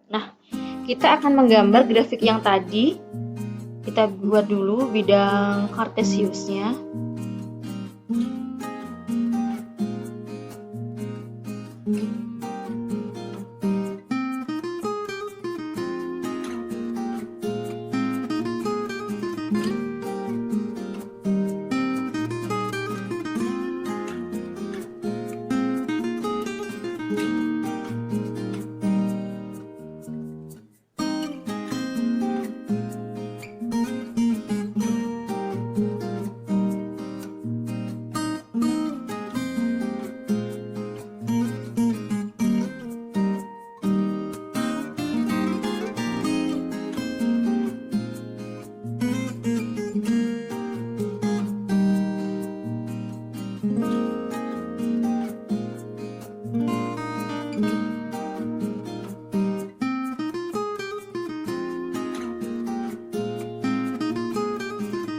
Nah, kita akan menggambar grafik yang tadi. Kita buat dulu bidang Cartesiusnya.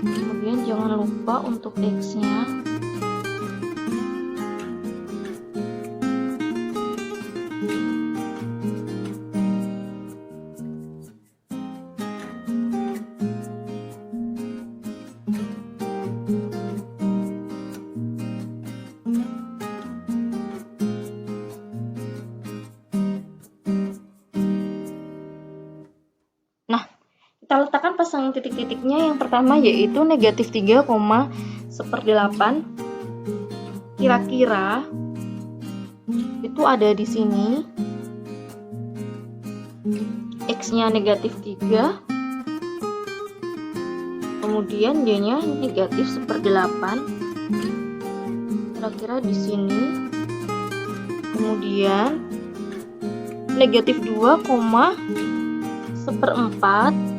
Kemudian jangan lupa untuk X-nya. Kita letakkan pasang titik-titiknya. Yang pertama yaitu negatif 3,1/8. Kira-kira itu ada di sini. X-nya negatif 3. Kemudian Y-nya negatif 1/8. Kira-kira di sini. Kemudian negatif 2,1/4.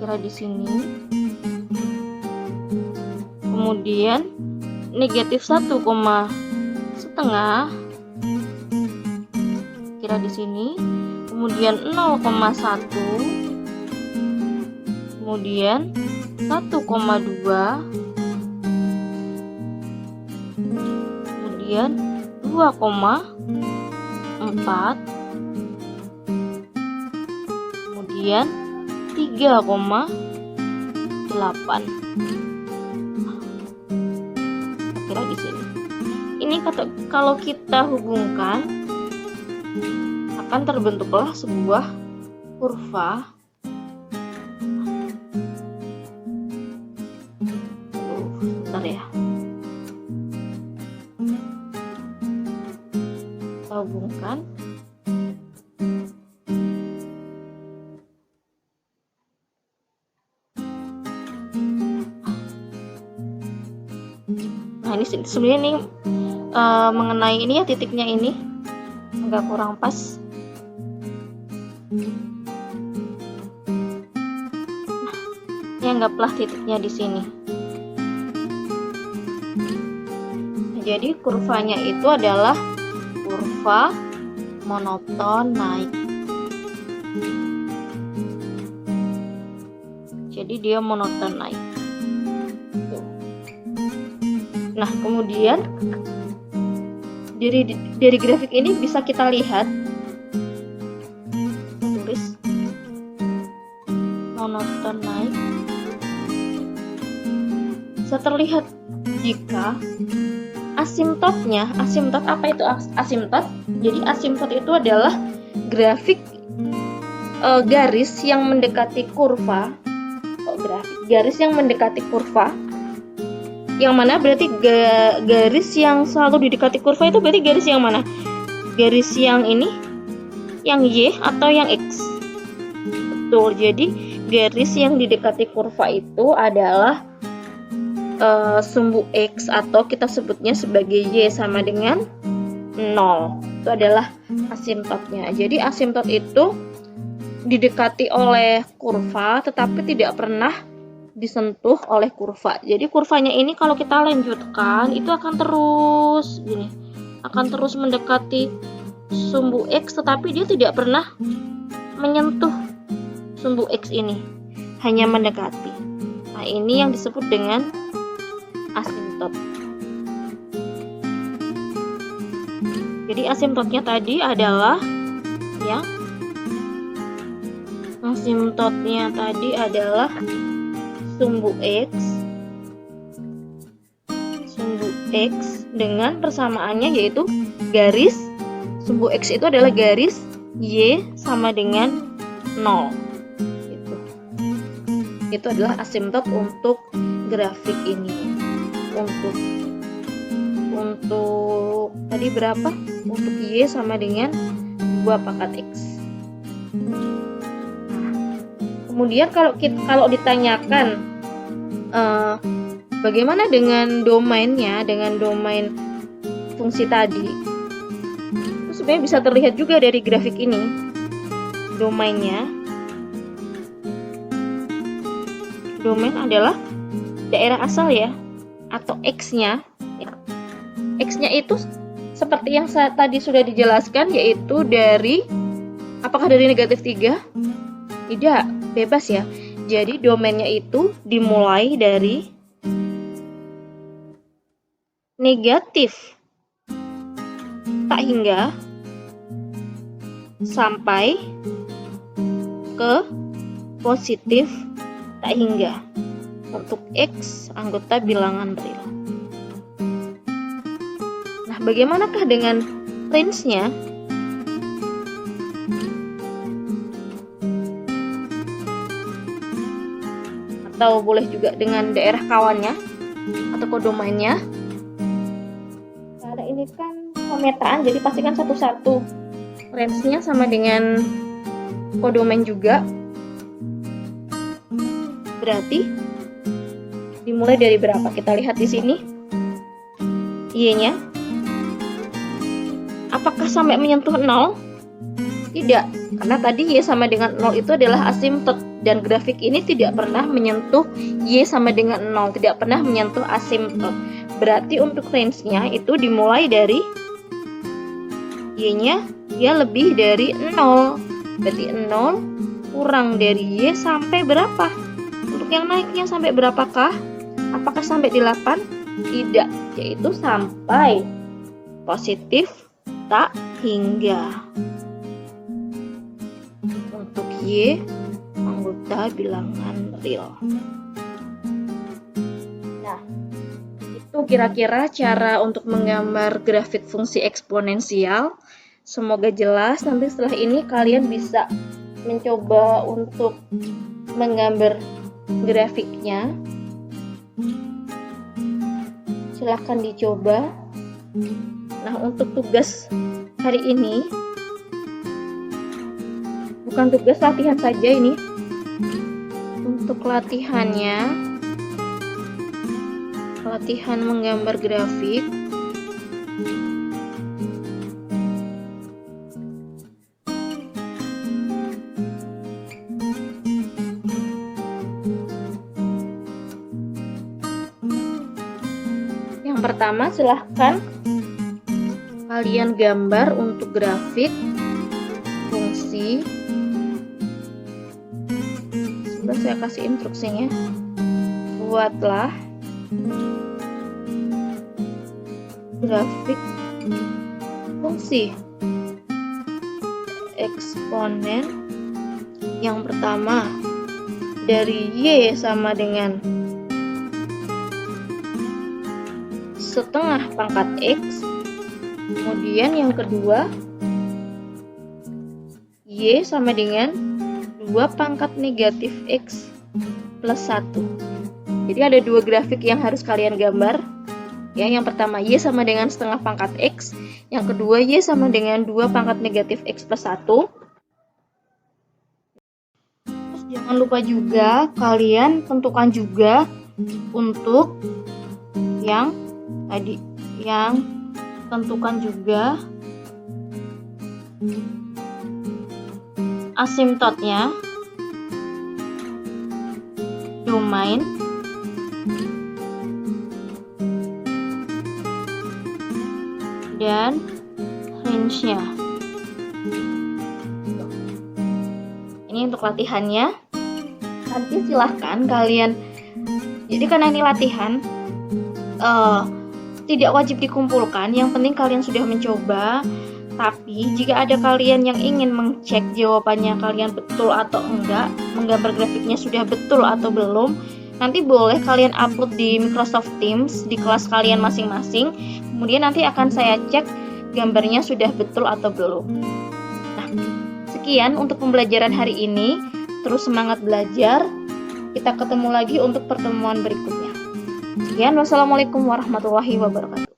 Kira di sini. Kemudian negatif 1,5 kira di sini. Kemudian 0,1. Kemudian 1,2. Kemudian 2,4. Kemudian 3,8. Kira di sini. Ini kalau kita hubungkan akan terbentuklah sebuah kurva. Bentar ya. Kita hubungkan. Nah, ini sebenarnya ini mengenai ini ya, titiknya ini agak kurang pas. Nah, ini anggaplah titiknya di sini. Nah, jadi kurvanya itu adalah kurva monoton naik. Jadi dia monoton naik. Nah, kemudian dari grafik ini bisa kita lihat, tulis monoton naik. Bisa terlihat jika asimtot apa itu asimtot? Jadi asimtot itu adalah grafik garis yang mendekati kurva. Garis yang mendekati kurva. Yang mana berarti garis yang selalu didekati kurva itu berarti garis yang mana? Garis yang ini, yang Y atau yang X? Betul, jadi garis yang didekati kurva itu adalah sumbu X atau kita sebutnya sebagai Y sama dengan 0. Itu adalah asimtotnya. Jadi asimtot itu didekati oleh kurva tetapi tidak pernah disentuh oleh kurva. Jadi kurvanya ini kalau kita lanjutkan itu akan terus gini, akan terus mendekati sumbu X tetapi dia tidak pernah menyentuh sumbu X ini, hanya mendekati. Nah, ini yang disebut dengan asimtot. Jadi asimptotnya tadi adalah sumbu X dengan persamaannya yaitu garis sumbu X itu adalah garis Y sama dengan 0. Itu adalah asimptot untuk grafik ini. Untuk tadi berapa? Untuk Y sama dengan 2 pangkat X. Kemudian kalau ditanyakan bagaimana dengan domainnya, dengan domain fungsi tadi, itu sebenarnya bisa terlihat juga dari grafik ini. Domain adalah daerah asal ya, atau X-nya. X-nya itu seperti yang tadi sudah dijelaskan, yaitu apakah dari negatif 3? Tidak, bebas ya. Jadi domainnya itu dimulai dari negatif tak hingga sampai ke positif tak hingga untuk X anggota bilangan real. Nah, bagaimanakah dengan range-nya? Atau boleh juga dengan daerah kawannya atau kodomainnya. Karena ini kan pemetaan, jadi pastikan satu-satu. Range-nya sama dengan kodomain juga. Berarti dimulai dari berapa? Kita lihat di sini. Y-nya. Apakah sampai menyentuh 0? Tidak, karena tadi Y sama dengan 0 itu adalah asimptot, dan grafik ini tidak pernah menyentuh Y sama dengan 0, tidak pernah menyentuh asimptot. Berarti untuk range-nya itu dimulai dari Y-nya dia lebih dari 0. Berarti 0 kurang dari Y sampai berapa? Untuk yang naiknya sampai berapakah? Apakah sampai 8? Tidak, yaitu sampai positif tak hingga. Untuk Y anggota bilangan real. Nah, itu kira-kira cara untuk menggambar grafik fungsi eksponensial. Semoga jelas. Nanti setelah ini kalian bisa mencoba untuk menggambar grafiknya. Silahkan dicoba. Nah, untuk tugas hari ini, bukan tugas latihan saja ini. Untuk latihan menggambar grafik. Yang pertama, silahkan kalian gambar untuk grafik fungsi. Sudah saya kasih instruksinya. Buatlah grafik fungsi eksponen. Yang pertama dari Y sama dengan setengah pangkat X. Kemudian yang kedua Y sama dengan 2 pangkat negatif X plus 1. Jadi ada 2 grafik yang harus kalian gambar. Ya, yang pertama Y sama dengan setengah pangkat X. Yang kedua Y sama dengan 2 pangkat negatif X plus 1. Terus jangan lupa juga kalian tentukan juga untuk yang tadi, tentukan juga asimptotnya, domain, dan range-nya. Ini untuk latihannya. Nanti silahkan kalian, jadi karena ini latihan, tidak wajib dikumpulkan, yang penting kalian sudah mencoba. Tapi jika ada kalian yang ingin mengecek jawabannya kalian betul atau enggak, menggambar grafiknya sudah betul atau belum, nanti boleh kalian upload di Microsoft Teams di kelas kalian masing-masing. Kemudian nanti akan saya cek gambarnya sudah betul atau belum. Nah, sekian untuk pembelajaran hari ini. Terus semangat belajar. Kita ketemu lagi untuk pertemuan berikutnya. Sekian, wassalamualaikum warahmatullahi wabarakatuh.